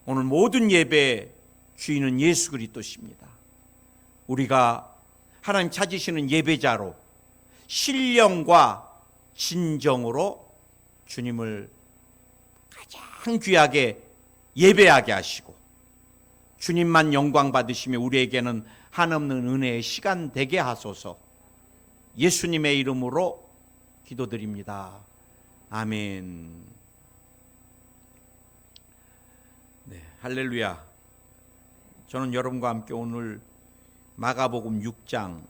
오늘 모든 예배의 주인은 예수 그리스도십니다. 우리가 하나님 찾으시는 예배자로 신령과 진정으로 주님을 가장 귀하게 예배하게 하시고 주님만 영광 받으시며 우리에게는 한없는 은혜의 시간 되게 하소서. 예수님의 이름으로 기도드립니다. 아멘. 네, 할렐루야. 저는 여러분과 함께 오늘 마가복음 6장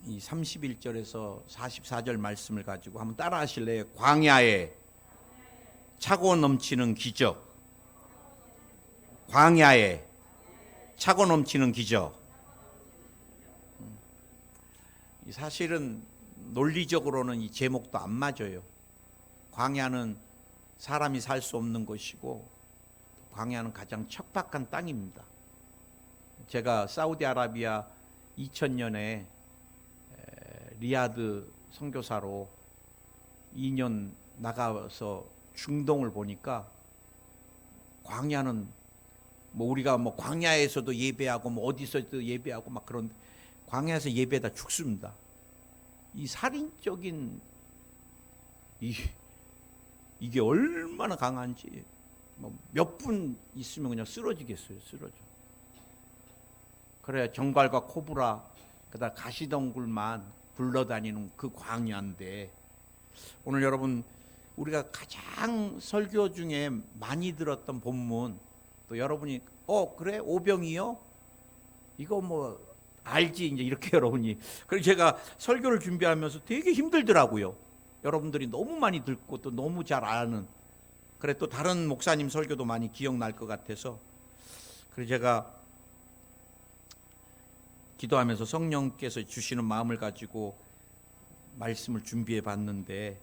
이 31절에서 44절 말씀을 가지고 한번 따라 하실래요? 광야에 차고 넘치는 기적. 광야에 차고 넘치는 기적. 사실은 논리적으로는 이 제목도 안 맞아요. 광야는 사람이 살 수 없는 곳이고 광야는 가장 척박한 땅입니다. 제가 사우디아라비아 2000년에 리야드 선교사로 2년 나가서 중동을 보니까 광야는 우리가 광야에서도 예배하고 어디서도 예배하고 막 그런, 광야에서 예배다 죽습니다. 이 살인적인 이게 얼마나 강한지 몇 분 있으면 그냥 쓰러지겠어요. 쓰러져. 그래 정갈과 코브라 그다음 가시덩굴만 굴러다니는 그 광야인데, 오늘 여러분 우리가 가장 설교 중에 많이 들었던 본문, 또 여러분이 그래 오병이요? 이거 알지 이제 이렇게 여러분이. 그래서 제가 설교를 준비하면서 되게 힘들더라고요. 여러분들이 너무 많이 듣고 또 너무 잘 아는, 그래 또 다른 목사님 설교도 많이 기억날 것 같아서, 그래서 제가 기도하면서 성령께서 주시는 마음을 가지고 말씀을 준비해 봤는데,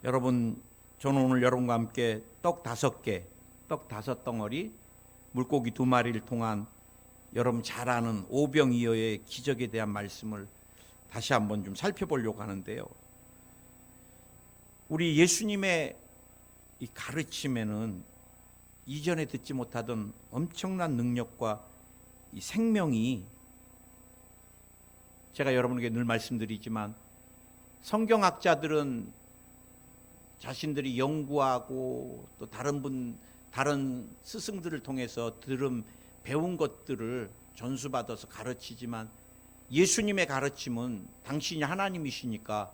여러분 저는 오늘 여러분과 함께 떡 5개, 떡 5덩어리, 물고기 2마리를 통한 여러분 잘 아는 오병이어의 기적에 대한 말씀을 다시 한번 좀 살펴보려고 하는데요. 우리 예수님의 이 가르침에는 이전에 듣지 못하던 엄청난 능력과 이 생명이, 제가 여러분에게 늘 말씀드리지만 성경학자들은 자신들이 연구하고 또 다른 스승들을 통해서 배운 것들을 전수받아서 가르치지만, 예수님의 가르침은 당신이 하나님이시니까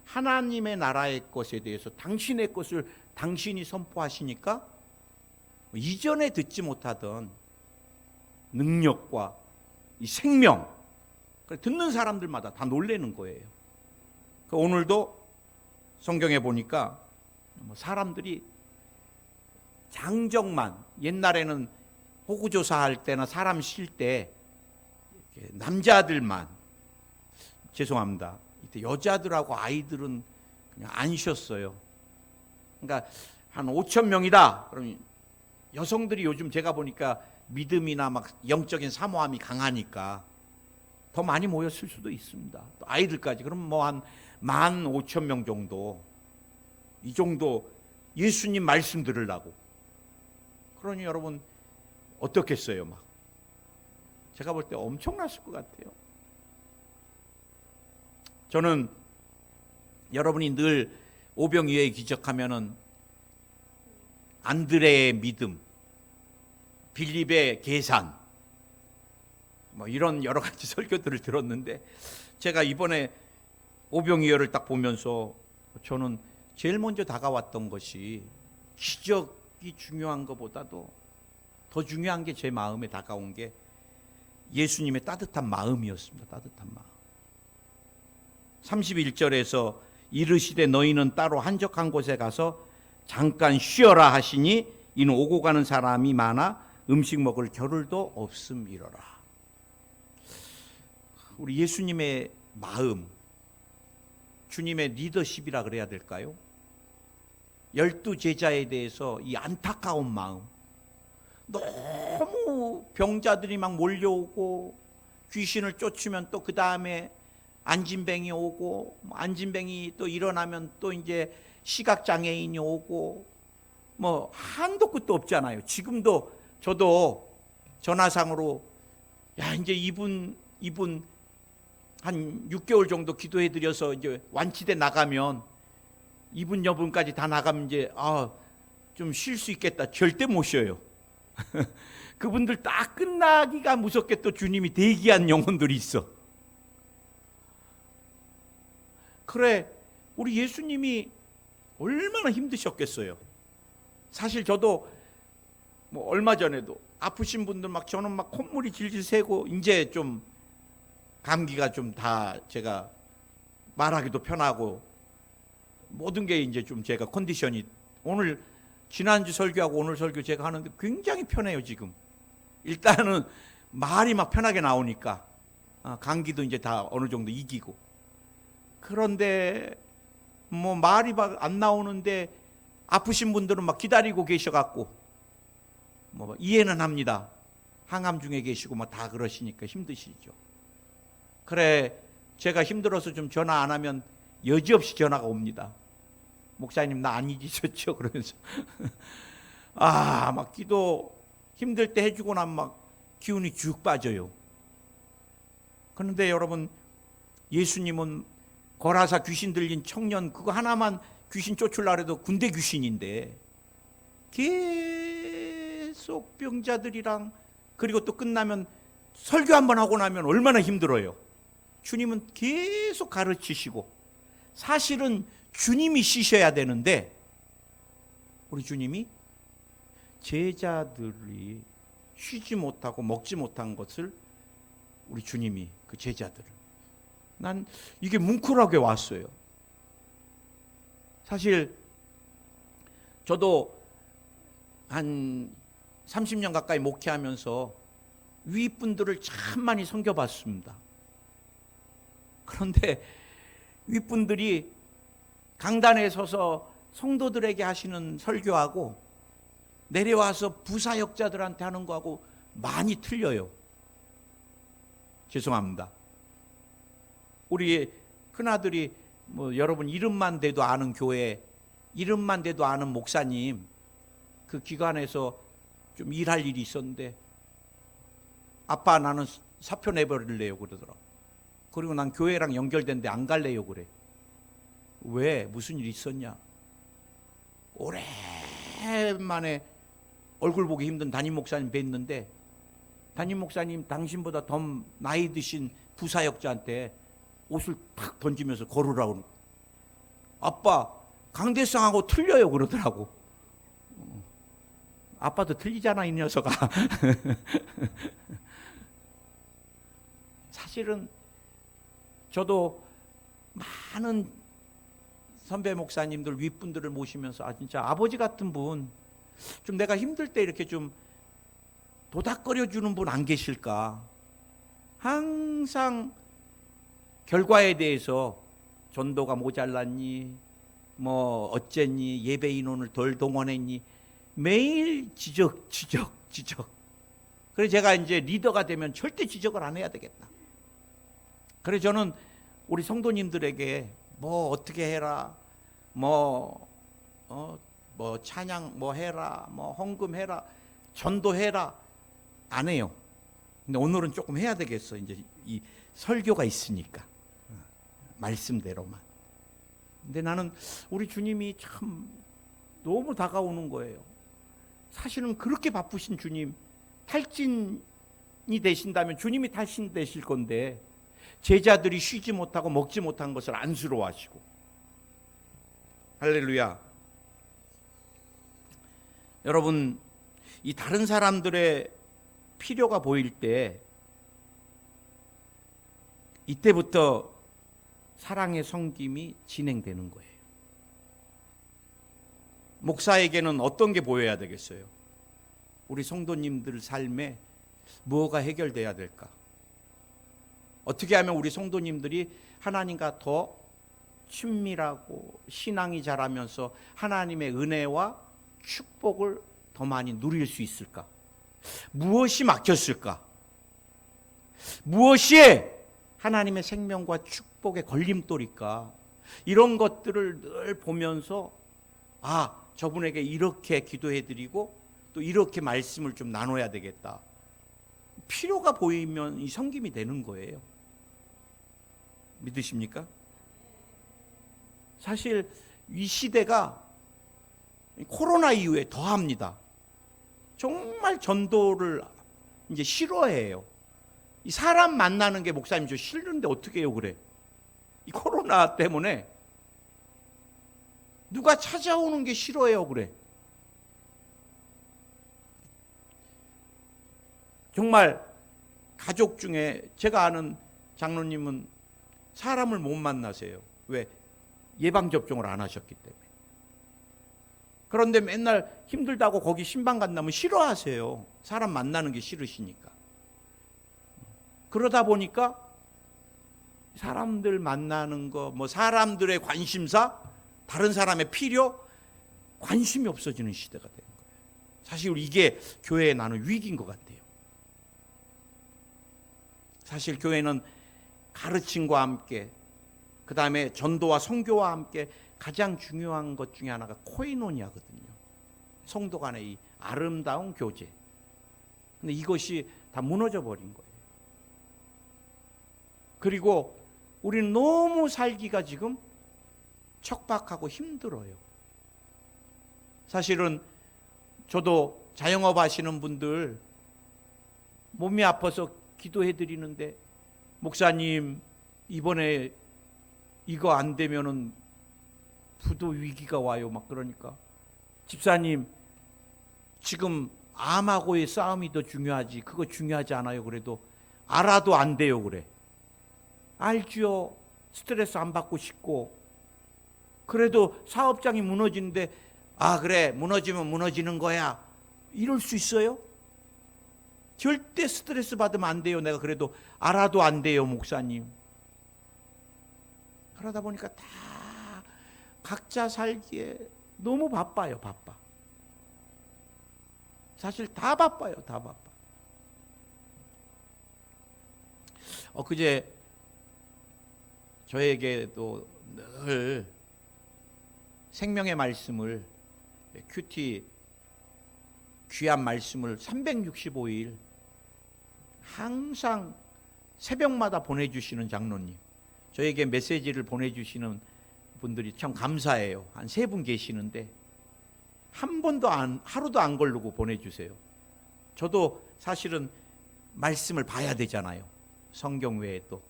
하나님의 나라의 것에 대해서 당신의 것을 당신이 선포하시니까 이전에 듣지 못하던 능력과 이 생명, 듣는 사람들마다 다 놀라는 거예요. 오늘도 성경에 보니까 사람들이 장정만, 옛날에는 호구조사할 때나 사람 쉴 때 남자들만, 죄송합니다, 이때 여자들하고 아이들은 그냥 안 쉬었어요. 그러니까 한 5천 명이다 그러면 여성들이 요즘 제가 보니까 믿음이나 막 영적인 사모함이 강하니까 더 많이 모였을 수도 있습니다. 또 아이들까지. 그럼 한 15,000명 정도, 이 정도 예수님 말씀 들으려고. 그러니 여러분 어떻겠어요? 제가 볼 때 엄청났을 것 같아요. 저는 여러분이 늘 오병이어의 기적하면은 안드레의 믿음, 빌립의 계산, 이런 여러 가지 설교들을 들었는데, 제가 이번에 오병이어를 딱 보면서 저는 제일 먼저 다가왔던 것이, 기적이 중요한 것보다도 더 중요한 게 제 마음에 다가온 게 예수님의 따뜻한 마음이었습니다. 따뜻한 마음. 31절에서 이르시되 너희는 따로 한적한 곳에 가서 잠깐 쉬어라 하시니 이는 오고 가는 사람이 많아 음식 먹을 겨를도 없음이러라. 우리 예수님의 마음, 주님의 리더십이라 그래야 될까요? 12 제자에 대해서 이 안타까운 마음, 너무 병자들이 막 몰려오고 귀신을 쫓으면 또 그 다음에 안진뱅이 오고, 안진뱅이 또 일어나면 또 이제 시각장애인이 오고, 뭐 한도 끝도 없잖아요. 지금도 저도 전화상으로 야 이제 이분 한 6개월 정도 기도해 드려서 이제 완치돼 나가면 이분 여분까지 다 나가면 이제 좀 쉴 수 있겠다. 절대 못 쉬어요. 그분들 딱 끝나기가 무섭게 또 주님이 대기한 영혼들이 있어. 그래, 우리 예수님이 얼마나 힘드셨겠어요. 사실 저도 뭐 얼마 전에도 아프신 분들 막 저는 막 콧물이 질질 새고 이제 좀 감기가 좀 다 제가 말하기도 편하고 모든 게 이제 좀 제가 컨디션이 오늘 지난주 설교하고 오늘 설교 제가 하는데 굉장히 편해요. 지금 일단은 말이 막 편하게 나오니까 감기도 이제 다 어느 정도 이기고. 그런데 뭐 말이 막 안 나오는데 아프신 분들은 막 기다리고 계셔갖고 뭐 이해는 합니다. 항암 중에 계시고 뭐 다 그러시니까 힘드시죠. 그래, 제가 힘들어서 좀 전화 안 하면 여지없이 전화가 옵니다. 목사님 나 안 잊으셨죠? 그러면서 막 기도 힘들 때 해주고 나면 막 기운이 쭉 빠져요. 그런데 여러분, 예수님은 거라사 귀신 들린 청년 그거 하나만 귀신 쫓으려고 해도 군대 귀신인데 계속 병자들이랑, 그리고 또 끝나면 설교 한번 하고 나면 얼마나 힘들어요. 주님은 계속 가르치시고, 사실은 주님이 쉬셔야 되는데 우리 주님이 제자들이 쉬지 못하고 먹지 못한 것을 우리 주님이 그 제자들을, 난 이게 뭉클하게 왔어요. 사실 저도 한 30년 가까이 목회하면서 윗분들을 참 많이 섬겨봤습니다. 그런데 윗분들이 강단에 서서 성도들에게 하시는 설교하고 내려와서 부사역자들한테 하는 거하고 많이 틀려요. 죄송합니다. 우리 큰아들이 뭐 여러분 이름만 대도 아는 교회, 이름만 대도 아는 목사님, 그 기관에서 좀 일할 일이 있었는데 아빠 나는 사표 내버릴래요 그러더라고. 그리고 난 교회랑 연결된데 안 갈래요 그래. 왜? 무슨 일 있었냐? 오랜만에 얼굴 보기 힘든 담임 목사님 뵀는데 담임 목사님 당신보다 더 나이 드신 부사역자한테 옷을 탁 던지면서 걸으라고. 아빠 강대상하고 틀려요 그러더라고. 아빠도 틀리잖아 이 녀석아. 사실은 저도 많은 선배 목사님들 윗분들을 모시면서 진짜 아버지 같은 분, 좀 내가 힘들 때 이렇게 좀 도닥거려 주는 분 안 계실까. 항상 결과에 대해서 전도가 모자랐니, 뭐 어쨌니, 예배 인원을 덜 동원했니, 매일 지적. 그래서 제가 이제 리더가 되면 절대 지적을 안 해야 되겠다. 그래서 저는 우리 성도님들에게 뭐 어떻게 해라, 뭐 찬양 뭐 해라, 뭐 헌금 해라, 전도해라 안 해요. 근데 오늘은 조금 해야 되겠어. 이제 이 설교가 있으니까 말씀대로만. 근데 나는 우리 주님이 참 너무 다가오는 거예요. 사실은 그렇게 바쁘신 주님, 탈진이 되신다면 주님이 탈진 되실 건데 제자들이 쉬지 못하고 먹지 못한 것을 안쓰러워하시고. 할렐루야. 여러분, 이 다른 사람들의 필요가 보일 때 이때부터 사랑의 섬김이 진행되는 거예요. 목사에게는 어떤 게 보여야 되겠어요? 우리 성도님들 삶에 뭐가 해결돼야 될까? 어떻게 하면 우리 성도님들이 하나님과 더 친밀하고 신앙이 자라면서 하나님의 은혜와 축복을 더 많이 누릴 수 있을까? 무엇이 막혔을까? 무엇이 하나님의 생명과 축복의 걸림돌일까? 이런 것들을 늘 보면서 저분에게 이렇게 기도해드리고 또 이렇게 말씀을 좀 나눠야 되겠다. 필요가 보이면 이 섬김이 되는 거예요. 믿으십니까? 사실 이 시대가 코로나 이후에 더합니다. 정말 전도를 이제 싫어해요. 이 사람 만나는 게 목사님 저 싫은데 어떻게 해요 그래. 이 코로나 때문에 누가 찾아오는 게 싫어해요 그래. 정말 가족 중에 제가 아는 장로님은 사람을 못 만나세요. 왜? 예방접종을 안 하셨기 때문에. 그런데 맨날 힘들다고 거기 신방 간다면 싫어하세요. 사람 만나는 게 싫으시니까. 그러다 보니까 사람들 만나는 거, 뭐 사람들의 관심사, 다른 사람의 필요, 관심이 없어지는 시대가 된 거예요. 사실 이게 교회에 나는 위기인 것 같아요. 사실 교회는 가르침과 함께, 그 다음에 전도와 선교와 함께 가장 중요한 것 중에 하나가 코이노니아거든요. 성도 간의 이 아름다운 교제. 근데 이것이 다 무너져 버린 거예요. 그리고 우리는 너무 살기가 지금 척박하고 힘들어요. 사실은 저도 자영업 하시는 분들 몸이 아파서 기도해 드리는데, 목사님 이번에 이거 안 되면은 부도 위기가 와요 막 그러니까, 집사님 지금 암하고의 싸움이 더 중요하지 그거 중요하지 않아요. 그래도 알아도 안 돼요 그래. 알지요. 스트레스 안 받고 싶고. 그래도 사업장이 무너지는데 그래 무너지면 무너지는 거야 이럴 수 있어요? 절대 스트레스 받으면 안 돼요. 내가 그래도 알아도 안 돼요 목사님. 그러다 보니까 다 각자 살기에 너무 바빠요. 바빠. 사실 다 바빠요. 다 바빠. 그제 저에게도 늘 생명의 말씀을, 큐티 귀한 말씀을 365일 항상 새벽마다 보내주시는 장로님, 저에게 메시지를 보내주시는 분들이 참 감사해요. 한 3분 계시는데 한 번도 하루도 안 걸르고 보내주세요. 저도 사실은 말씀을 봐야 되잖아요. 성경 외에 또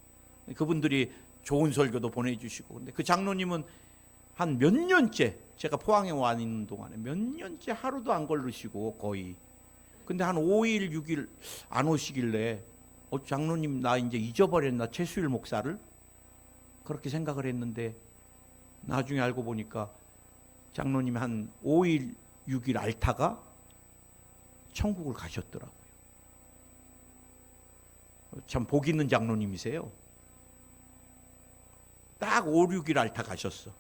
그분들이 좋은 설교도 보내주시고. 근데 그 장로님은 한 몇 년째, 제가 포항에 와 있는 동안에 몇 년째 하루도 안 걸르시고 거의. 근데 한 5일 6일 안 오시길래 장로님 나 이제 잊어버렸나 최수일 목사를, 그렇게 생각을 했는데 나중에 알고 보니까 장로님이 한 5일 6일 앓다가 천국을 가셨더라고요. 참 복 있는 장로님이세요. 딱 5, 6일 앓다 가셨어.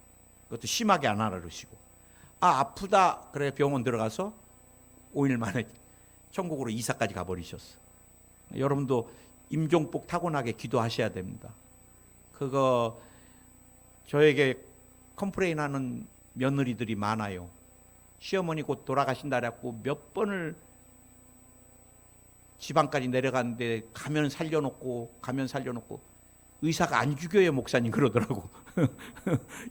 그것도 심하게 안 앓으시고. 아프다 그래 병원 들어가서 5일 만에 천국으로 이사까지 가버리셨어. 여러분도 임종복 타고나게 기도하셔야 됩니다. 그거 저에게 컴플레인하는 며느리들이 많아요. 시어머니 곧 돌아가신다 그래갖고 몇 번을 지방까지 내려갔는데 가면 살려놓고 의사가 안 죽여요 목사님 그러더라고.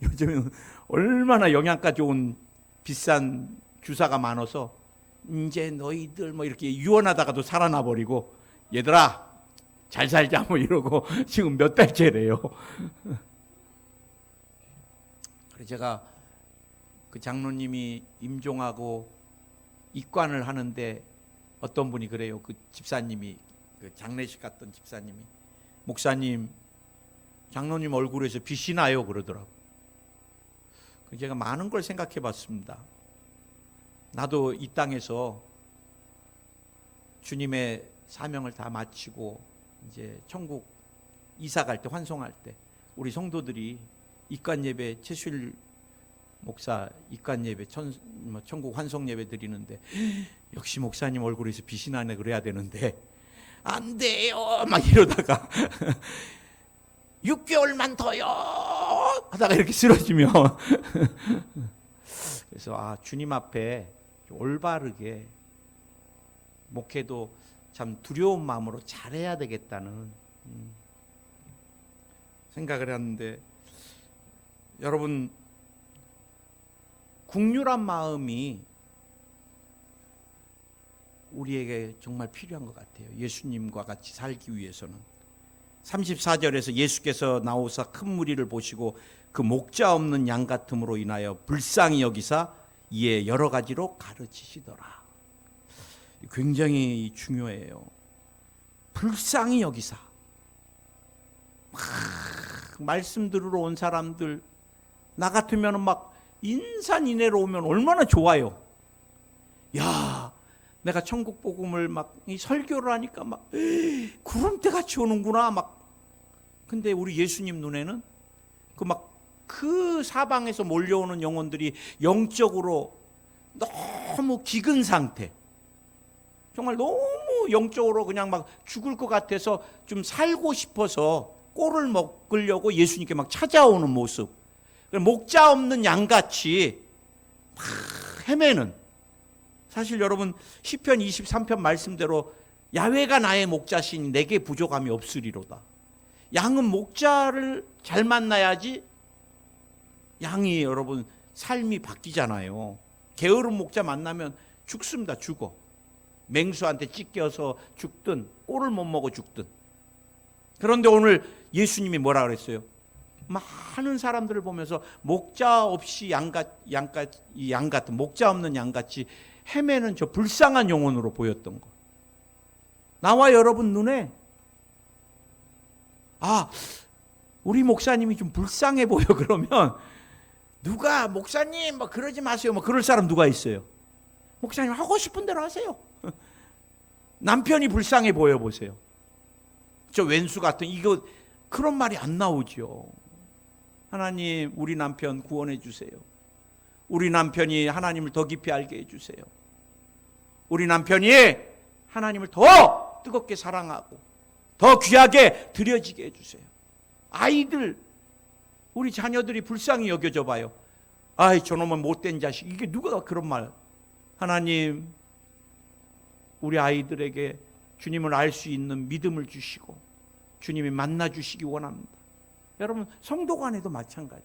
요즘은 얼마나 영양가 좋은 비싼 주사가 많아서 이제 너희들 뭐 이렇게 유언하다가도 살아나 버리고, 얘들아 잘 살자 뭐 이러고 지금 몇 달째래요. 그래서 제가 그 장로님이 임종하고 입관을 하는데 어떤 분이 그래요. 그 집사님이, 그 장례식 갔던 집사님이, 목사님 장로님 얼굴에서 빛이 나요 그러더라고. 제가 많은 걸 생각해 봤습니다. 나도 이 땅에서 주님의 사명을 다 마치고 이제 천국 이사 갈 때, 환송할 때 우리 성도들이 입관 예배, 최수일 목사 입관 예배, 천국 환송 예배 드리는데 역시 목사님 얼굴에서 빛이 나네 그래야 되는데 안 돼요 막 이러다가 6개월만 더요 하다가 이렇게 쓰러지면 그래서 주님 앞에 올바르게 목회도 참 두려운 마음으로 잘해야 되겠다는 생각을 했는데, 여러분, 국률한 마음이 우리에게 정말 필요한 것 같아요. 예수님과 같이 살기 위해서는. 34절에서 예수께서 나오사 큰 무리를 보시고 그 목자 없는 양 같음으로 인하여 불쌍히 여기사 이에 여러 가지로 가르치시더라. 굉장히 중요해요. 불쌍히 여기사. 말씀 들으러 온 사람들, 나 같으면 막 인산인해로 오면 얼마나 좋아요. 야, 내가 천국 복음을 막 설교를 하니까 막 구름대 같이 오는구나 막. 근데 우리 예수님 눈에는 그 사방에서 몰려오는 영혼들이 영적으로 너무 기근 상태, 정말 너무 영적으로 그냥 막 죽을 것 같아서 좀 살고 싶어서 꼴을 먹으려고 예수님께 막 찾아오는 모습, 목자 없는 양같이 막 헤매는. 사실 여러분, 시편 23편 말씀대로 야훼가 나의 목자시니 내게 부족함이 없으리로다. 양은 목자를 잘 만나야지 양이 여러분 삶이 바뀌잖아요. 게으른 목자 만나면 죽습니다. 죽어. 맹수한테 찢겨서 죽든 꼴을 못 먹어 죽든. 그런데 오늘 예수님이 뭐라 그랬어요? 많은 사람들을 보면서 목자 없이 양 같은, 목자 없는 양같이 헤매는 저 불쌍한 영혼으로 보였던 거. 나와 여러분 눈에 우리 목사님이 좀 불쌍해 보여 그러면 누가 목사님 뭐 그러지 마세요 뭐 그럴 사람 누가 있어요? 목사님 하고 싶은 대로 하세요. 남편이 불쌍해 보여 보세요. 저 왼수 같은 이거 그런 말이 안 나오죠. 하나님, 우리 남편 구원해 주세요. 우리 남편이 하나님을 더 깊이 알게 해주세요. 우리 남편이 하나님을 더 뜨겁게 사랑하고 더 귀하게 드려지게 해주세요. 아이들, 우리 자녀들이 불쌍히 여겨져 봐요. 아이, 저놈은 못된 자식. 이게 누가 그런 말. 하나님, 우리 아이들에게 주님을 알 수 있는 믿음을 주시고 주님이 만나 주시기 원합니다. 여러분, 성도 간에도 마찬가지.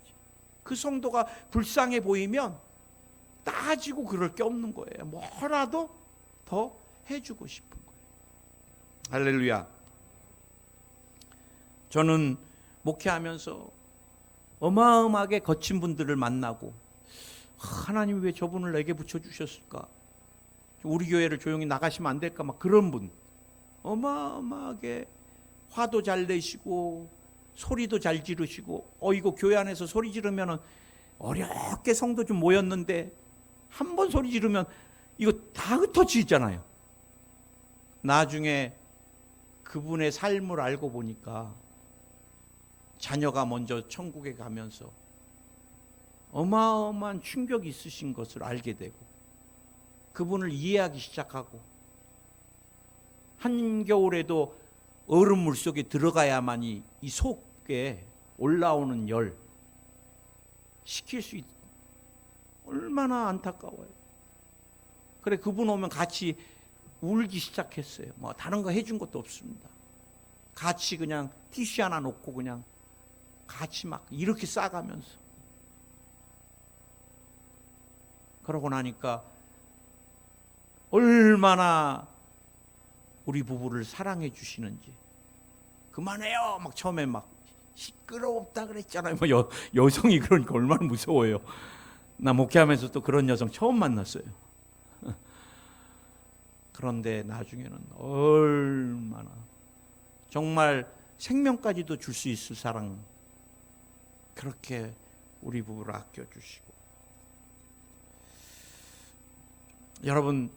그 성도가 불쌍해 보이면 따지고 그럴 게 없는 거예요. 뭐라도 더 해주고 싶은 거예요. 할렐루야. 저는 목회하면서 어마어마하게 거친 분들을 만나고, 하나님 왜 저분을 내게 붙여주셨을까? 우리 교회를 조용히 나가시면 안 될까? 막 그런 분. 어마어마하게 화도 잘 내시고 소리도 잘 지르시고, 이거 교회 안에서 소리 지르면 어렵게 성도 좀 모였는데 한 번 소리 지르면 이거 다 흩어지잖아요. 나중에 그분의 삶을 알고 보니까 자녀가 먼저 천국에 가면서 어마어마한 충격이 있으신 것을 알게 되고 그분을 이해하기 시작하고, 한겨울에도 얼음물 속에 들어가야만이 이 속에 올라오는 열 식힐 수 얼마나 안타까워요. 그래, 그분 오면 같이 울기 시작했어요. 뭐 다른 거 해준 것도 없습니다. 같이 그냥 티슈 하나 놓고 그냥 같이 막 이렇게 싸가면서. 그러고 나니까 얼마나 우리 부부를 사랑해 주시는지. 그만해요 막 처음에 막 시끄럽다 그랬잖아요. 뭐 여성이 그러니까 얼마나 무서워요. 나 목회하면서 또 그런 여성 처음 만났어요. 그런데 나중에는 얼마나 정말 생명까지도 줄 수 있을 사랑, 그렇게 우리 부부를 아껴주시고. 여러분,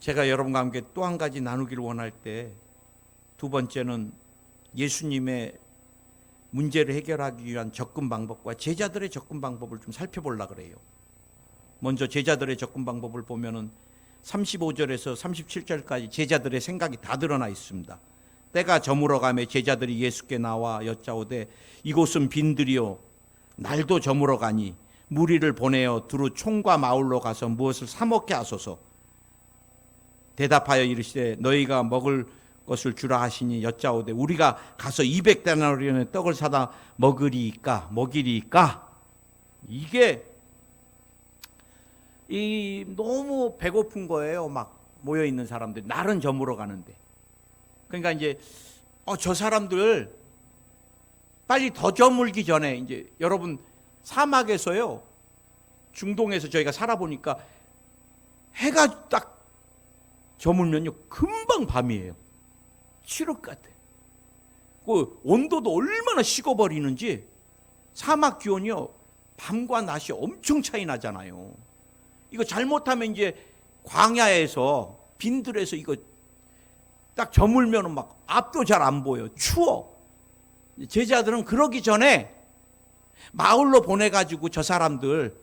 제가 여러분과 함께 또 한 가지 나누기를 원할 때, 두 번째는 예수님의 문제를 해결하기 위한 접근 방법과 제자들의 접근 방법을 좀 살펴보려고 그래요. 먼저 제자들의 접근 방법을 보면은 35절에서 37절까지 제자들의 생각이 다 드러나 있습니다. 때가 저물어 가매 제자들이 예수께 나와 여짜오되 이곳은 빈들이요 날도 저물어 가니 무리를 보내어 두루 총과 마을로 가서 무엇을 사 먹게 하소서. 대답하여 이르시되 너희가 먹을 것을 주라 하시니 여짜오되 우리가 가서 200데나리온의 떡을 사다 먹으리이까. 이게 너무 배고픈 거예요. 막 모여 있는 사람들, 날은 저물어 가는데. 그러니까 이제 저 사람들 빨리 더 저물기 전에, 이제 여러분 사막에서요, 중동에서 저희가 살아보니까 해가 딱 저물면요 금방 밤이에요. 칠흑 같아. 그 온도도 얼마나 식어버리는지. 사막 기온이요 밤과 낮이 엄청 차이 나잖아요. 이거 잘못하면 이제 광야에서 빈들에서 이거 딱 저물면 막 앞도 잘 안 보여. 추워. 제자들은 그러기 전에 마을로 보내가지고 저 사람들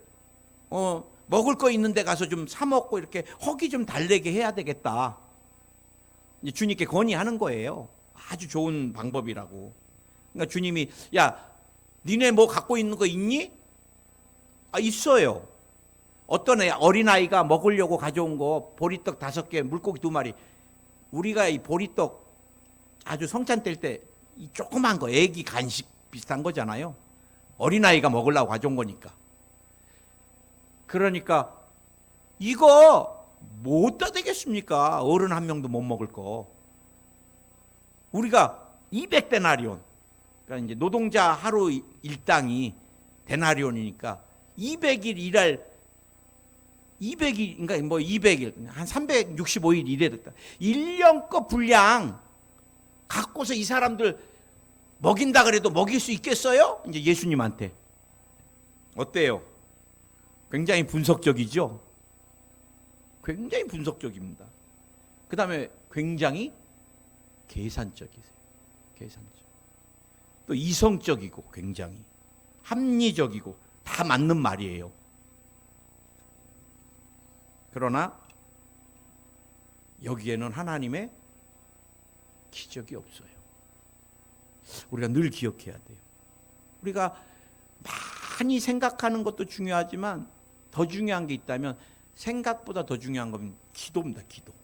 먹을 거 있는 데 가서 좀 사 먹고 이렇게 허기 좀 달래게 해야 되겠다. 주님께 건의하는 거예요. 아주 좋은 방법이라고. 그러니까 주님이 야 니네 뭐 갖고 있는 거 있니? 있어요. 어떤 어린아이가 먹으려고 가져온 거 보리떡 5개, 물고기 2마리. 우리가 이 보리떡 아주 성찬 뗄 때 이 조그만 거, 애기 간식 비슷한 거잖아요. 어린아이가 먹으려고 가져온 거니까. 그러니까 이거 뭐 어디다 대겠습니까? 어른 한 명도 못 먹을 거. 우리가 200데나리온, 그러니까 이제 노동자 하루 일당이 데나리온이니까 200일 일할 200일, 그러니까 뭐 200일, 한 365일 일해야 됐다. 1년 거 분량 갖고서 이 사람들 먹인다 그래도 먹일 수 있겠어요? 이제 예수님한테. 어때요? 굉장히 분석적이죠? 굉장히 분석적입니다. 그 다음에 굉장히 계산적이세요. 계산적. 또 이성적이고 굉장히 합리적이고 다 맞는 말이에요. 그러나 여기에는 하나님의 기적이 없어요. 우리가 늘 기억해야 돼요. 우리가 많이 생각하는 것도 중요하지만 더 중요한 게 있다면 생각보다 더 중요한 건 기도입니다. 기도.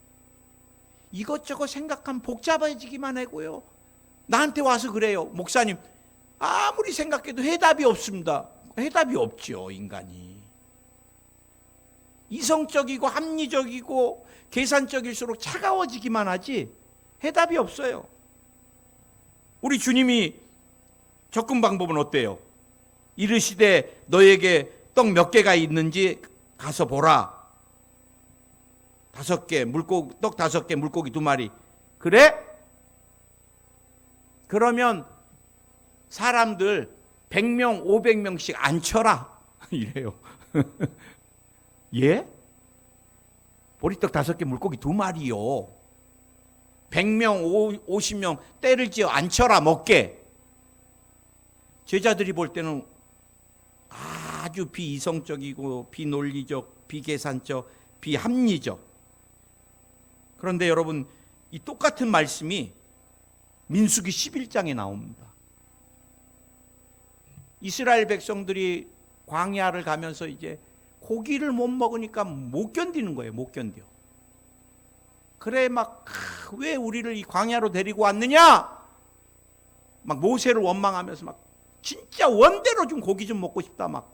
이것저것 생각하면 복잡해지기만 하고요. 나한테 와서 그래요. 목사님, 아무리 생각해도 해답이 없습니다. 해답이 없죠, 인간이. 이성적이고 합리적이고 계산적일수록 차가워지기만 하지 해답이 없어요. 우리 주님이 접근 방법은 어때요? 이르시되 너에게 떡 몇 개가 있는지 가서 보라. 5개, 떡 5개, 물고기 2마리. 그래? 그러면 사람들 100명, 500명씩 앉혀라. 이래요. 예? 보리떡 5개, 물고기 2마리요. 100명, 50명 때를 지어 앉혀라 먹게. 제자들이 볼 때는 아주 비이성적이고 비논리적, 비계산적, 비합리적. 그런데 여러분, 이 똑같은 말씀이 민수기 11장에 나옵니다. 이스라엘 백성들이 광야를 가면서 이제 고기를 못 먹으니까 못 견디는 거예요. 못 견뎌. 그래 막 왜 우리를 이 광야로 데리고 왔느냐? 막 모세를 원망하면서 막 진짜 원대로 좀 고기 좀 먹고 싶다 막.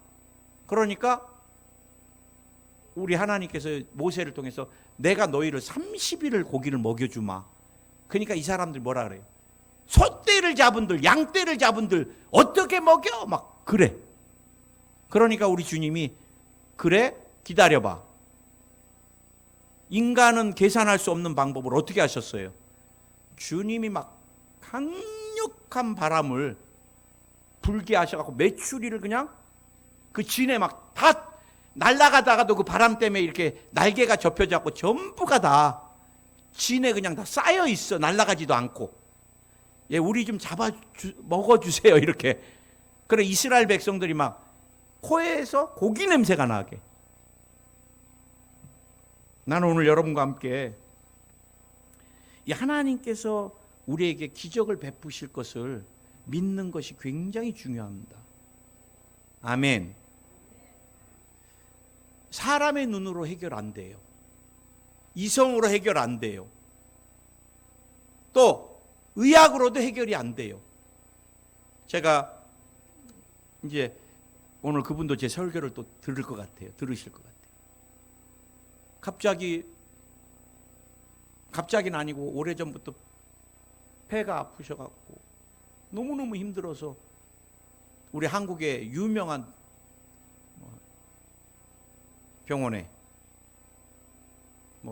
그러니까 우리 하나님께서 모세를 통해서 내가 너희를 30일을 고기를 먹여주마. 그러니까 이 사람들 뭐라 그래요? 소떼를 잡은들, 양떼를 잡은들 어떻게 먹여? 막 그래. 그러니까 우리 주님이 그래? 기다려봐. 인간은 계산할 수 없는 방법을 어떻게 하셨어요? 주님이 막 강력한 바람을 불게 하셔갖고 메추리를 그냥 그 진에 막 다 날아가다가도 그 바람 때문에 이렇게 날개가 접혀져갖고 전부가 다 진에 그냥 다 쌓여 있어. 날아가지도 않고. 예, 우리 좀 먹어주세요. 이렇게. 그래 이스라엘 백성들이 막 코에서 고기 냄새가 나게. 나는 오늘 여러분과 함께 이 하나님께서 우리에게 기적을 베푸실 것을 믿는 것이 굉장히 중요합니다. 아멘. 사람의 눈으로 해결 안 돼요. 이성으로 해결 안 돼요. 또 의학으로도 해결이 안 돼요. 제가 이제 오늘 그분도 제 설교를 또 들을 것 같아요. 들으실 것 같아요. 갑자기는 아니고 오래전부터 배가 아프셔갖고 너무너무 힘들어서 우리 한국의 유명한 병원에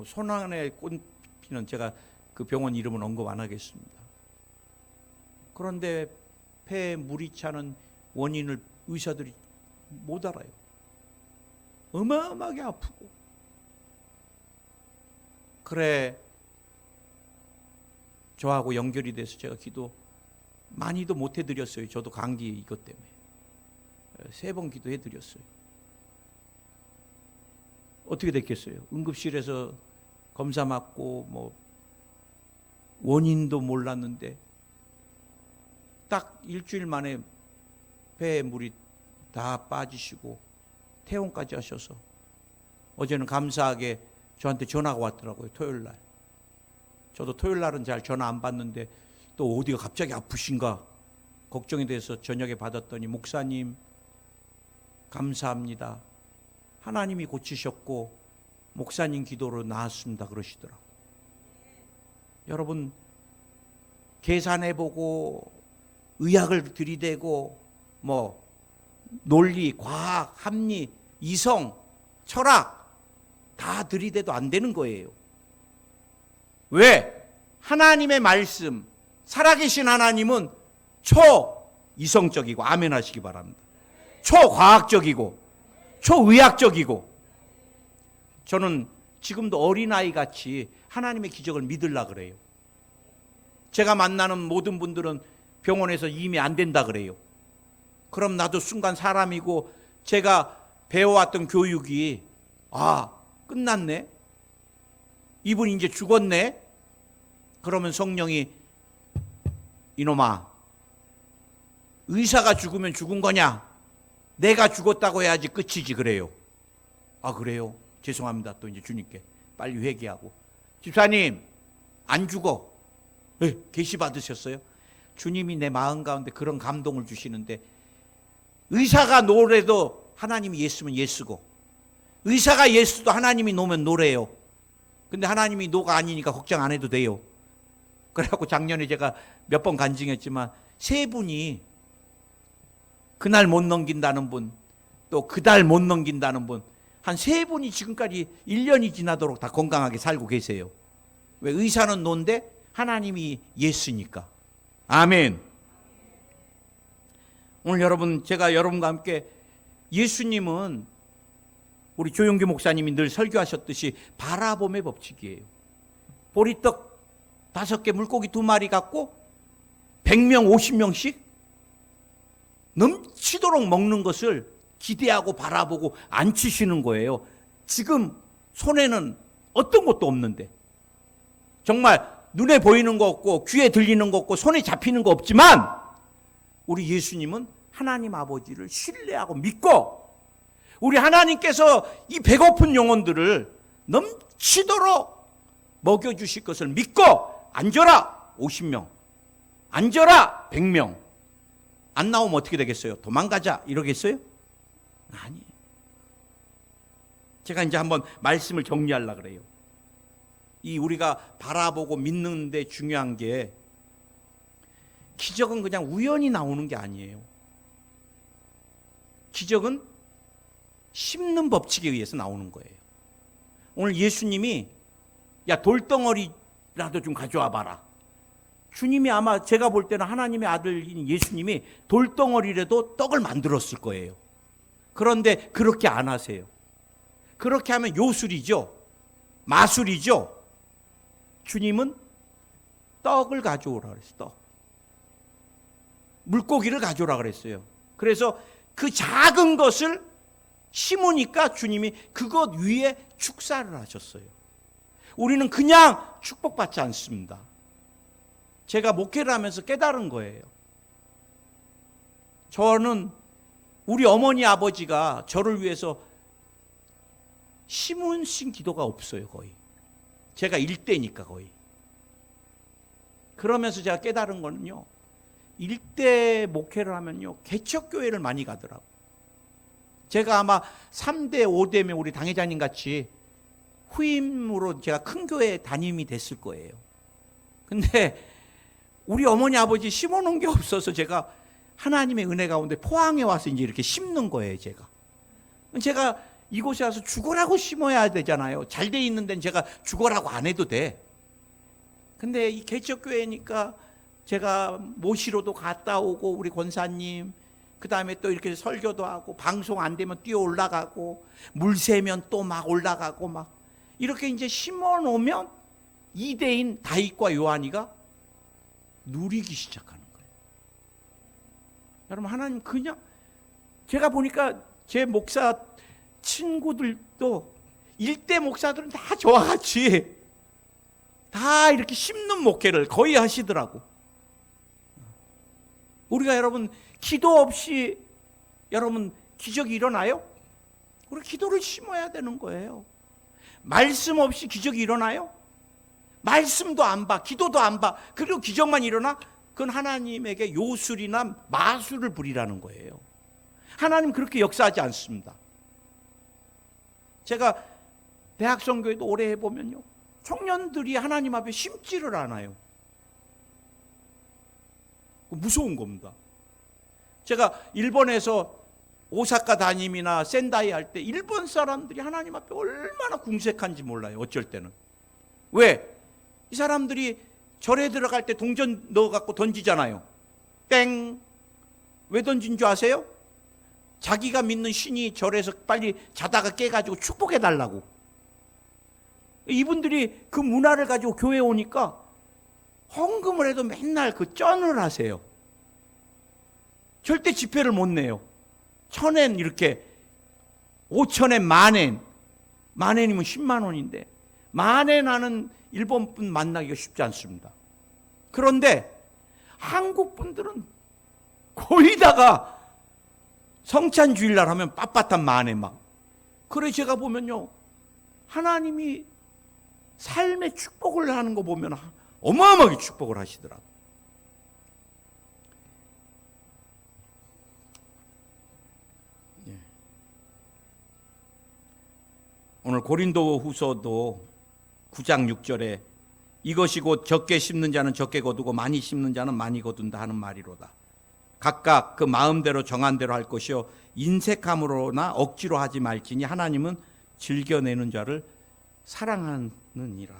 손안에 꼽히는, 제가 그 병원 이름은 언급 안 하겠습니다. 그런데 폐에 물이 차는 원인을 의사들이 못 알아요. 어마어마하게 아프고. 그래, 저하고 연결이 돼서 제가 기도 많이도 못 해드렸어요. 저도 감기 이것 때문에 3번 기도해드렸어요. 어떻게 됐겠어요? 응급실에서 검사 받고 원인도 몰랐는데 딱 일주일 만에 배에 물이 다 빠지시고 퇴원까지 하셔서 어제는 감사하게 저한테 전화가 왔더라고요. 토요일날. 저도 토요일날은 잘 전화 안 받는데 또 어디가 갑자기 아프신가 걱정이 돼서 저녁에 받았더니, 목사님 감사합니다. 하나님이 고치셨고 목사님 기도로 나았습니다 그러시더라고요. 여러분, 계산해보고 의학을 들이대고 논리, 과학, 합리, 이성, 철학 다 들이대도 안 되는 거예요. 왜? 하나님의 말씀, 살아계신 하나님은 초이성적이고, 아멘 하시기 바랍니다. 초과학적이고 초의학적이고. 저는 지금도 어린아이 같이 하나님의 기적을 믿으려고 그래요. 제가 만나는 모든 분들은 병원에서 이미 안 된다 그래요. 그럼 나도 순간 사람이고 제가 배워왔던 교육이 끝났네, 이분 이제 죽었네, 그러면 성령이 이놈아, 의사가 죽으면 죽은 거냐, 내가 죽었다고 해야지 끝이지 그래요. 그래요? 죄송합니다. 또 이제 주님께 빨리 회개하고, 집사님 안 죽어. 계시 받으셨어요? 주님이 내 마음 가운데 그런 감동을 주시는데, 의사가 노래도 하나님이 예수면 예수고, 의사가 예수도 하나님이 노면 노래요. 근데 하나님이 노가 아니니까 걱정 안 해도 돼요. 그래갖고 작년에 제가 몇 번 간증했지만 3분이, 그날 못 넘긴다는 분, 또 그달 못 넘긴다는 분, 한 3분이 지금까지 1년이 지나도록 다 건강하게 살고 계세요. 왜? 의사는 노인데 하나님이 예수니까. 아멘. 오늘 여러분, 제가 여러분과 함께, 예수님은 우리 조용기 목사님이 늘 설교하셨듯이 바라봄의 법칙이에요. 보리떡 5개, 물고기 2마리 갖고 100명, 50명씩 넘치도록 먹는 것을 기대하고 바라보고 앉히시는 거예요. 지금 손에는 어떤 것도 없는데, 정말 눈에 보이는 거 없고 귀에 들리는 거 없고 손에 잡히는 거 없지만, 우리 예수님은 하나님 아버지를 신뢰하고 믿고, 우리 하나님께서 이 배고픈 영혼들을 넘치도록 먹여주실 것을 믿고, 앉아라 50명, 앉아라 100명, 안 나오면 어떻게 되겠어요? 도망가자 이러겠어요? 아니에요. 제가 이제 한번 말씀을 정리하려고 그래요. 이 우리가 바라보고 믿는 데 중요한 게, 기적은 그냥 우연히 나오는 게 아니에요. 기적은 심는 법칙에 의해서 나오는 거예요. 오늘 예수님이 야, 돌덩어리라도 좀 가져와 봐라. 주님이 아마 제가 볼 때는 하나님의 아들인 예수님이 돌덩어리라도 떡을 만들었을 거예요. 그런데 그렇게 안 하세요. 그렇게 하면 요술이죠. 마술이죠. 주님은 떡을 가져오라 그랬어요. 떡. 물고기를 가져오라 그랬어요. 그래서 그 작은 것을 심으니까 주님이 그것 위에 축사를 하셨어요. 우리는 그냥 축복받지 않습니다. 제가 목회를 하면서 깨달은 거예요. 저는 우리 어머니 아버지가 저를 위해서 심으신 기도가 없어요. 거의 제가 일대니까 거의. 그러면서 제가 깨달은 거는요, 일대 목회를 하면요 개척교회를 많이 가더라고요. 제가 아마 3대 5대면 우리 당회장님 같이 후임으로 제가 큰 교회 담임이 됐을 거예요. 근데 우리 어머니 아버지 심어놓은 게 없어서 제가 하나님의 은혜 가운데 포항에 와서 이제 이렇게 심는 거예요. 제가 이곳에 와서 죽어라고 심어야 되잖아요. 잘 돼 있는 데는 제가 죽어라고 안 해도 돼. 근데 이 개척교회니까 제가 모시러도 갔다 오고, 우리 권사님, 그 다음에 또 이렇게 설교도 하고, 방송 안 되면 뛰어 올라가고, 물 새면 또 막 올라가고, 막 이렇게 이제 심어 놓으면 2대인 다윗과 요한이가 누리기 시작하는 거예요. 여러분, 하나님 그냥, 제가 보니까 제 목사 친구들도 일대 목사들은 다 저와 같이 다 이렇게 심는 목회를 거의 하시더라고. 우리가 여러분 기도 없이 여러분 기적이 일어나요? 우리 기도를 심어야 되는 거예요. 말씀 없이 기적이 일어나요? 말씀도 안 봐, 기도도 안 봐, 그리고 기적만 일어나? 그건 하나님에게 요술이나 마술을 부리라는 거예요. 하나님 그렇게 역사하지 않습니다. 제가 대학선교회도 오래 해보면요, 청년들이 하나님 앞에 심지를 않아요. 무서운 겁니다. 제가 일본에서 오사카 담임이나 센다이 할 때 일본 사람들이 하나님 앞에 얼마나 궁색한지 몰라요. 어쩔 때는. 왜? 이 사람들이 절에 들어갈 때 동전 넣어갖고 던지잖아요. 땡. 왜 던진 줄 아세요? 자기가 믿는 신이 절에서 빨리 자다가 깨가지고 축복해달라고. 이분들이 그 문화를 가지고 교회에 오니까 헌금을 해도 맨날 그 쩐을 하세요. 절대 지폐를 못 내요. 1,000엔 이렇게, 5,000엔 만엔, 만엔이면 10만 원인데 만엔 하는 일본 분 만나기가 쉽지 않습니다. 그런데 한국 분들은 거의다가 성찬 주일날 하면 빳빳한 만엔 막. 그래 제가 보면요, 하나님이 삶의 축복을 하는 거 보면 어마어마하게 축복을 하시더라고요. 오늘 고린도 후서도 9장 6절에 이것이 곧 적게 심는 자는 적게 거두고 많이 심는 자는 많이 거둔다 하는 말이로다. 각각 그 마음대로 정한 대로 할 것이요 인색함으로나 억지로 하지 말지니 하나님은 즐겨내는 자를 사랑하느니라.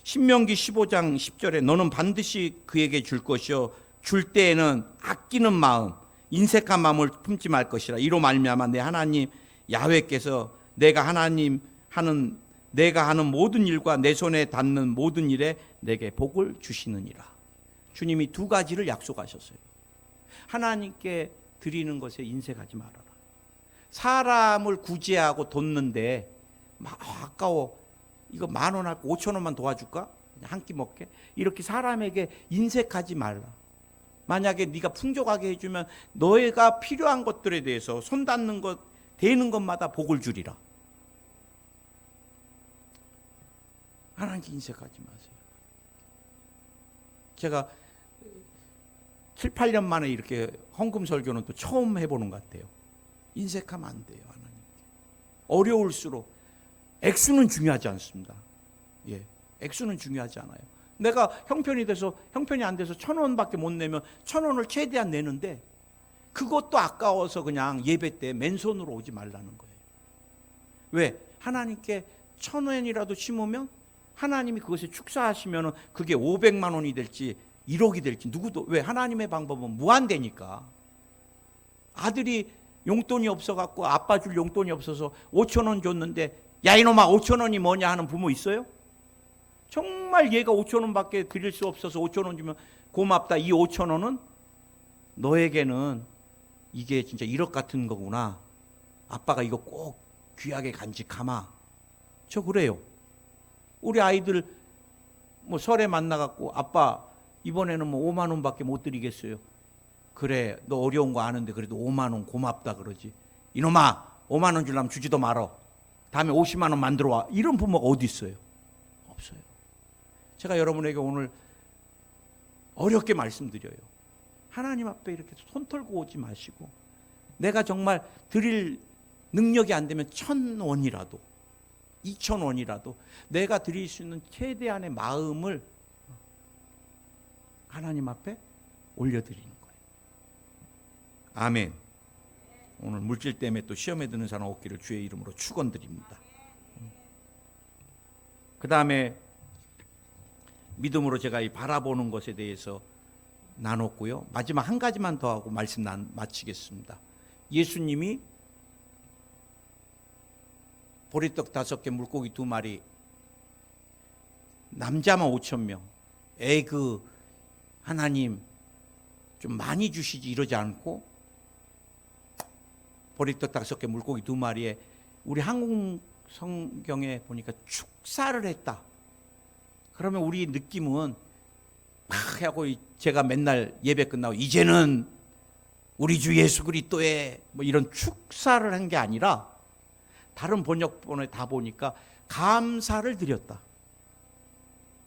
신명기 15장 10절에 너는 반드시 그에게 줄 것이요 줄 때에는 아끼는 마음 인색한 마음을 품지 말 것이라. 이로 말미암아 내 하나님 야훼께서 내가 하는 모든 일과 내 손에 닿는 모든 일에 내게 복을 주시느니라. 주님이 두 가지를 약속하셨어요. 하나님께 드리는 것에 인색하지 말아라. 사람을 구제하고 돕는데 아까워, 이거 10,000원 할거 5,000원만 도와줄까? 한 끼 먹게? 이렇게 사람에게 인색하지 말라. 만약에 네가 풍족하게 해주면 너희가 필요한 것들에 대해서 손 닿는 것, 되는 것마다 복을 주리라. 하나님께 인색하지 마세요. 제가 7, 8년 만에 이렇게 헌금 설교는 또 처음 해보는 것 같아요. 인색하면 안 돼요. 하나님께. 어려울수록 액수는 중요하지 않습니다. 예, 액수는 중요하지 않아요. 내가 형편이 안 돼서 1,000원밖에 못 내면 1,000원을 최대한 내는데 그것도 아까워서 그냥 예배 때 맨손으로 오지 말라는 거예요. 왜? 하나님께 1,000원이라도 심으면 하나님이 그것에 축사하시면 그게 500만 원이 될지 1억이 될지 누구도, 왜? 하나님의 방법은 무한대니까. 아들이 용돈이 없어갖고 아빠 줄 용돈이 없어서 5,000원 줬는데 야 이놈아 5,000원이 뭐냐 하는 부모 있어요? 정말 얘가 5,000원밖에 드릴 수 없어서 5,000원 주면 고맙다. 이 5,000원은 너에게는 이게 진짜 1억 같은 거구나. 아빠가 이거 꼭 귀하게 간직하마. 저 그래요. 우리 아이들 뭐 설에 만나갖고 아빠 이번에는 뭐 5만 원밖에 못 드리겠어요. 그래, 너 어려운 거 아는데 그래도 5만 원 고맙다 그러지. 이놈아, 5만 원 주려면 주지도 말어. 다음에 50만 원 만들어 와. 이런 부모가 어디 있어요? 없어요. 제가 여러분에게 오늘 어렵게 말씀드려요. 하나님 앞에 이렇게 손 털고 오지 마시고, 내가 정말 드릴 능력이 안 되면 1,000원이라도 2,000원이라도 내가 드릴 수 있는 최대한의 마음을 하나님 앞에 올려드리는 거예요. 아멘. 오늘 물질 때문에 또 시험에 드는 사람 없기를 주의 이름으로 축원드립니다. 그 다음에 믿음으로 제가 이 바라보는 것에 대해서 나눴고요. 마지막 한 가지만 더 하고 말씀 마치겠습니다. 예수님이 보리떡 5개, 물고기 2마리, 남자만 5,000명, 하나님 좀 많이 주시지 이러지 않고 보리떡 5개, 물고기 2마리에 우리 한국 성경에 보니까 축사를 했다. 그러면 우리 느낌은 막 하고, 제가 맨날 예배 끝나고 이제는 우리 주 예수 그리스도의 뭐 이런 축사를 한 게 아니라, 다른 번역본에 다 보니까 감사를 드렸다.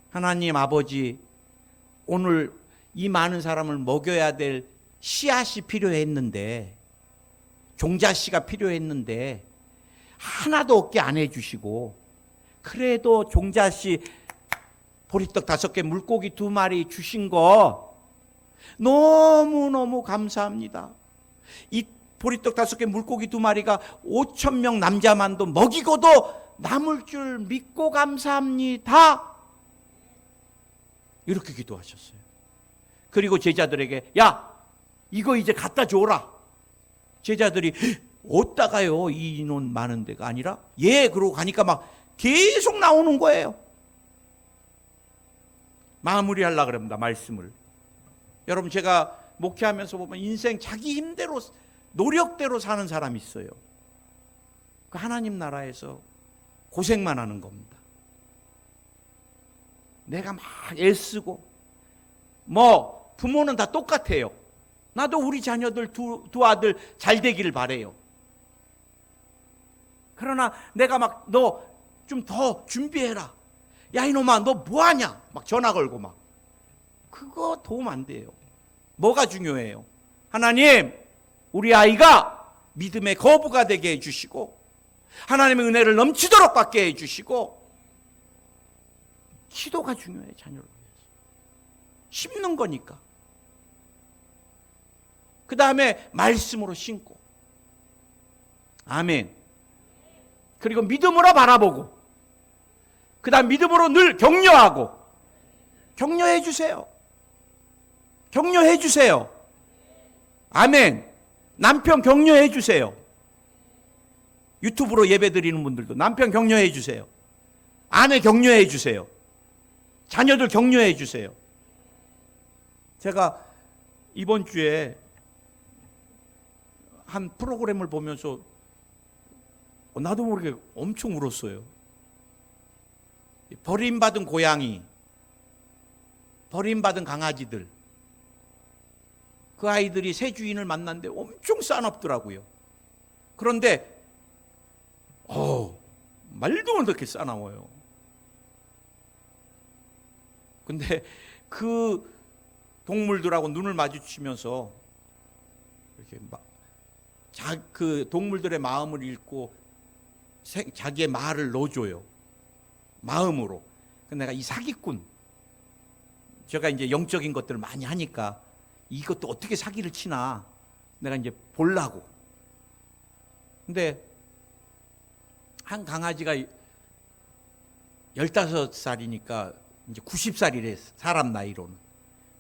하나님 아버지, 오늘 이 많은 사람을 먹여야 될 씨앗이 필요했는데, 종자씨가 필요했는데 하나도 없게 안 해주시고, 그래도 종자씨 보리떡 5개, 물고기 2마리 주신 거 너무너무 감사합니다. 이 보리떡 5개, 물고기 2마리가 5,000명 남자만도 먹이고도 남을 줄 믿고 감사합니다. 이렇게 기도하셨어요. 그리고 제자들에게, 야, 이거 이제 갖다 줘라. 제자들이, 어디다가요? 이 인원 많은 데가 아니라, 예, 그러고 가니까 막 계속 나오는 거예요. 마무리하려고 그럽니다, 말씀을. 여러분, 제가 목회하면서 보면 인생 자기 힘대로, 노력대로 사는 사람이 있어요. 그 하나님 나라에서 고생만 하는 겁니다. 내가 막 애쓰고, 뭐 부모는 다 똑같아요. 나도 우리 자녀들 두 아들 잘 되기를 바래요. 그러나 내가 막, 너 좀 더 준비해라. 야, 이놈아, 너 뭐하냐? 막 전화 걸고 막. 그거 도움 안 돼요. 뭐가 중요해요? 하나님, 우리 아이가 믿음의 거부가 되게 해주시고, 하나님의 은혜를 넘치도록 받게 해주시고, 기도가 중요해요. 자녀를 위해서 심는 거니까. 그 다음에 말씀으로 심고, 아멘. 그리고 믿음으로 바라보고, 그 다음 믿음으로 늘 격려하고. 격려해 주세요. 격려해 주세요. 아멘. 남편 격려해 주세요. 유튜브로 예배 드리는 분들도 남편 격려해 주세요. 아내 격려해 주세요. 자녀들 격려해 주세요. 제가 이번 주에 한 프로그램을 보면서 나도 모르게 엄청 울었어요. 버림받은 고양이, 버림받은 강아지들, 그 아이들이 새 주인을 만났는데 엄청 싸납더라고요. 그런데 말도 못하게 싸나워요. 근데 그 동물들하고 눈을 마주치면서 이렇게 그 동물들의 마음을 읽고 자기의 말을 넣어줘요. 마음으로. 근데 내가 이 사기꾼, 제가 이제 영적인 것들을 많이 하니까 이것도 어떻게 사기를 치나 내가 이제 보려고. 근데 한 강아지가 15살이니까 이제 90살이래, 사람 나이로는.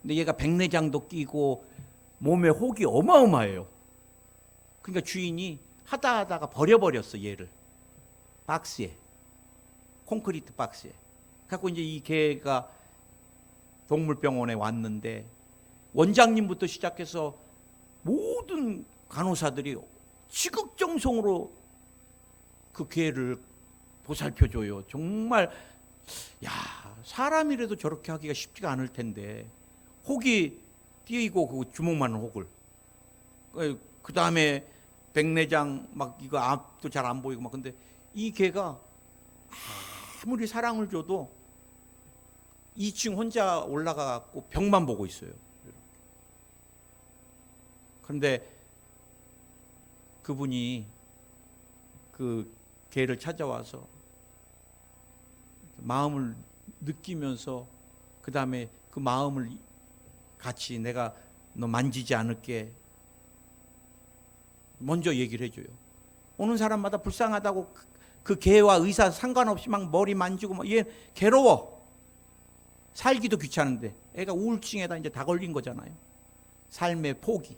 근데 얘가 백내장도 끼고 몸에 혹이 어마어마해요. 그러니까 주인이 하다가 버려버렸어, 얘를. 박스에, 콘크리트 박스에. 갖고 이제 이 개가 동물병원에 왔는데, 원장님부터 시작해서 모든 간호사들이 지극정성으로 그 개를 보살펴줘요. 정말, 야, 사람이라도 저렇게 하기가 쉽지가 않을 텐데, 혹이 띄이고 그 주먹만한 혹을 그 다음에 백내장 막 이거 앞도 잘 안 보이고 막. 근데 이 개가 아무리 사랑을 줘도 2층 혼자 올라가 갖고 벽만 보고 있어요. 그런데 그분이 그 개를 찾아와서 마음을 느끼면서 그 다음에 그 마음을 같이 내가 너 만지지 않을게 먼저 얘기를 해줘요. 오는 사람마다 불쌍하다고 그 개와 의사 상관없이 막 머리 만지고 막 얘 괴로워. 살기도 귀찮은데 애가 우울증에다 이제 다 걸린 거잖아요. 삶의 포기.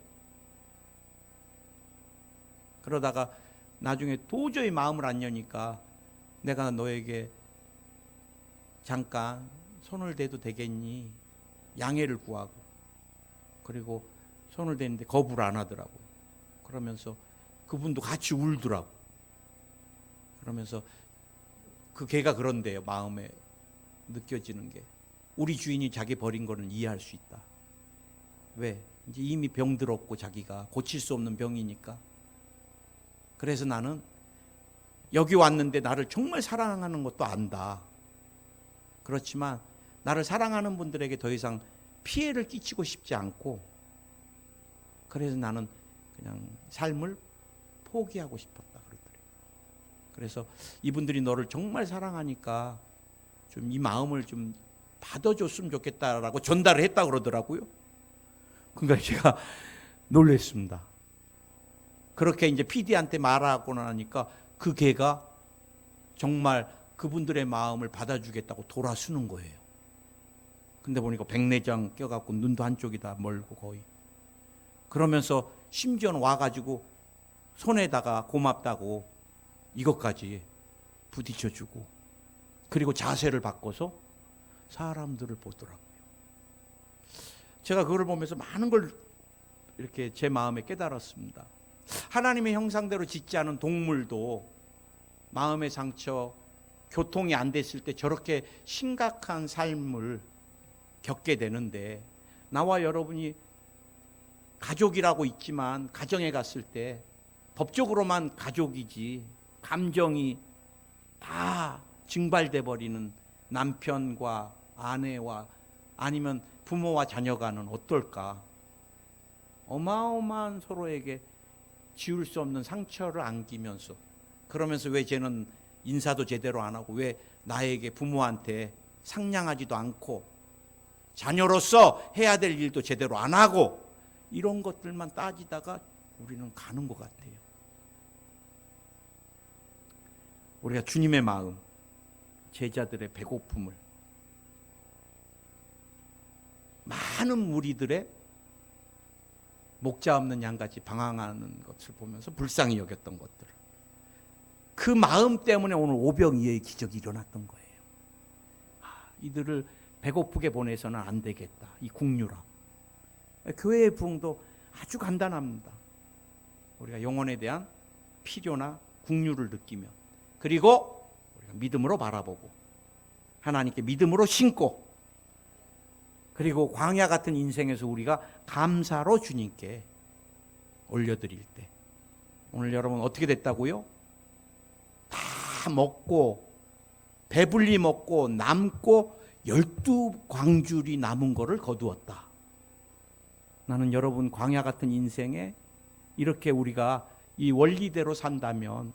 그러다가 나중에 도저히 마음을 안 여니까 내가 너에게 잠깐 손을 대도 되겠니? 양해를 구하고 그리고 손을 대는데 거부를 안 하더라고. 그러면서 그분도 같이 울더라고. 그러면서 그 개가 그런데요. 마음에 느껴지는 게 우리 주인이 자기 버린 거는 이해할 수 있다. 왜? 이제 이미 병들었고 자기가 고칠 수 없는 병이니까. 그래서 나는 여기 왔는데 나를 정말 사랑하는 것도 안다. 그렇지만 나를 사랑하는 분들에게 더 이상 피해를 끼치고 싶지 않고 그래서 나는 그냥 삶을 포기하고 싶었다 그러더래요. 그래서 이분들이 너를 정말 사랑하니까 좀 이 마음을 좀 받아줬으면 좋겠다라고 전달을 했다 그러더라고요. 그러니까 제가 놀랬습니다. 그렇게 이제 PD한테 말하고 나니까 그 개가 정말 그분들의 마음을 받아주겠다고 돌아서는 거예요. 근데 보니까 백내장 껴갖고 눈도 한쪽이 다 멀고 거의. 그러면서 심지어는 와가지고 손에다가 고맙다고 이것까지 부딪혀주고 그리고 자세를 바꿔서 사람들을 보더라고요. 제가 그걸 보면서 많은 걸 이렇게 제 마음에 깨달았습니다. 하나님의 형상대로 짓지 않은 동물도 마음의 상처, 교통이 안 됐을 때 저렇게 심각한 삶을 겪게 되는데 나와 여러분이 가족이라고 있지만 가정에 갔을 때 법적으로만 가족이지 감정이 다 증발돼 버리는 남편과 아내와 아니면 부모와 자녀가는 어떨까? 어마어마한 서로에게 지울 수 없는 상처를 안기면서 그러면서 왜 쟤는 인사도 제대로 안 하고 왜 나에게 부모한테 상냥하지도 않고 자녀로서 해야 될 일도 제대로 안 하고 이런 것들만 따지다가 우리는 가는 것 같아요. 우리가 주님의 마음, 제자들의 배고픔을 많은 무리들의 목자 없는 양같이 방황하는 것을 보면서 불쌍히 여겼던 것들, 그 마음 때문에 오늘 오병이어의 기적이 일어났던 거예요. 이들을 배고프게 보내서는 안 되겠다. 이 국률함. 교회의 부흥도 아주 간단합니다. 우리가 영혼에 대한 필요나 국률을 느끼면, 그리고 우리가 믿음으로 바라보고 하나님께 믿음으로 신고, 그리고 광야 같은 인생에서 우리가 감사로 주님께 올려드릴 때, 오늘 여러분 어떻게 됐다고요? 다 먹고 배불리 먹고 남고 12광줄이 남은 거를 거두었다. 나는 여러분 광야 같은 인생에 이렇게 우리가 이 원리대로 산다면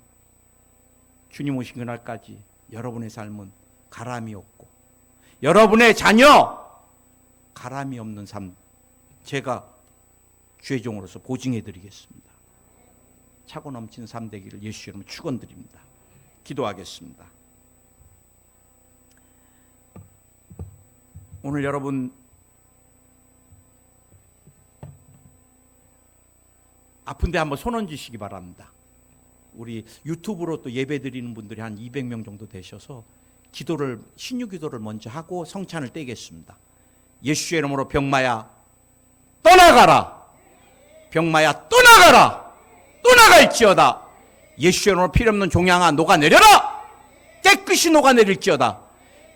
주님 오신 그날까지 여러분의 삶은 가람이 없고 여러분의 자녀 가람이 없는 삶, 제가 주의 종으로서 보증해 드리겠습니다. 차고 넘치는 삶 되기를 예수 이름으로 축원드립니다. 기도하겠습니다. 오늘 여러분 아픈데 한번 손 얹으시기 바랍니다. 우리 유튜브로 또 예배 드리는 분들이 한 200명 정도 되셔서 기도를, 신유 기도를 먼저 하고 성찬을 떼겠습니다. 예수의 이름으로 병마야 떠나가라. 병마야 떠나가라. 떠나갈지어다. 예수의 이름으로 필요없는 종양아 녹아내려라. 깨끗이 녹아내릴지어다.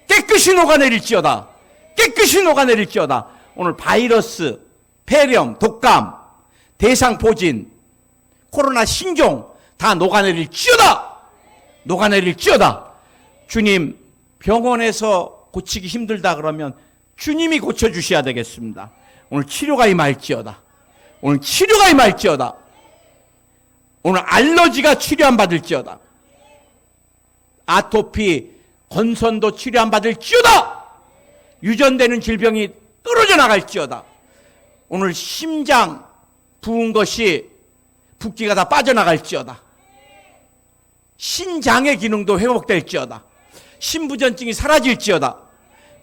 깨끗이 녹아내릴지어다. 깨끗이 녹아내릴지어다. 오늘 바이러스, 폐렴, 독감 대상포진, 코로나 신종 다 녹아내릴지어다. 녹아내릴지어다. 주님, 병원에서 고치기 힘들다 그러면 주님이 고쳐주셔야 되겠습니다. 오늘 치료가 임할지어다. 오늘 치료가 임할지어다. 오늘 알러지가 치료 안 받을지어다. 아토피, 건선도 치료 안 받을지어다. 유전되는 질병이 떨어져 나갈지어다. 오늘 심장 부은 것이 붓기가 다 빠져나갈지어다. 신장의 기능도 회복될지어다. 신부전증이 사라질지어다.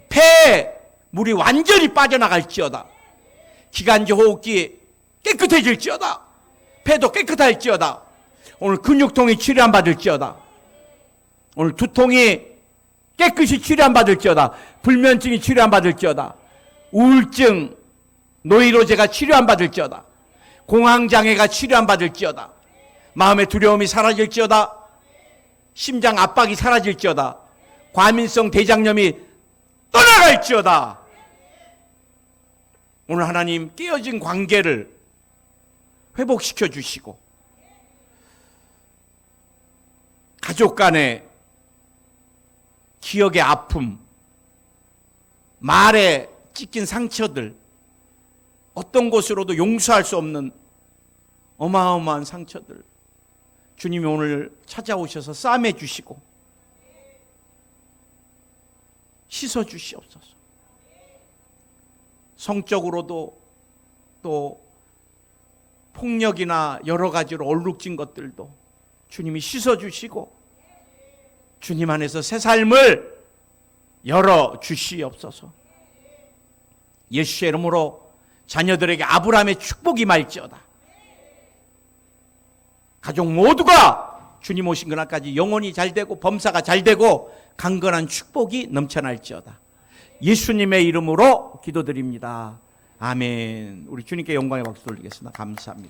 폐에 물이 완전히 빠져나갈지어다. 기관지 호흡기 깨끗해질지어다. 폐도 깨끗할지어다. 오늘 근육통이 치료 안 받을지어다. 오늘 두통이 깨끗이 치료 안 받을지어다. 불면증이 치료 안 받을지어다. 우울증, 노이로제가 치료 안 받을지어다. 공황장애가 치료 안 받을지어다. 마음의 두려움이 사라질지어다. 심장 압박이 사라질지어다. 과민성 대장염이 떠나갈지어다. 오늘 하나님 깨어진 관계를 회복시켜 주시고 가족 간의 기억의 아픔, 말에 찢긴 상처들, 어떤 곳으로도 용서할 수 없는 어마어마한 상처들 주님이 오늘 찾아오셔서 싸매 주시고 씻어 주시옵소서. 성적으로도 또 폭력이나 여러 가지로 얼룩진 것들도 주님이 씻어 주시고 주님 안에서 새 삶을 열어 주시옵소서. 예수의 이름으로 자녀들에게 아브라함의 축복이 말지어다. 가족 모두가 주님 오신 그날까지 영혼이 잘되고 범사가 잘되고 강건한 축복이 넘쳐날지어다. 예수님의 이름으로 기도드립니다. 아멘. 우리 주님께 영광의 박수 돌리겠습니다. 감사합니다.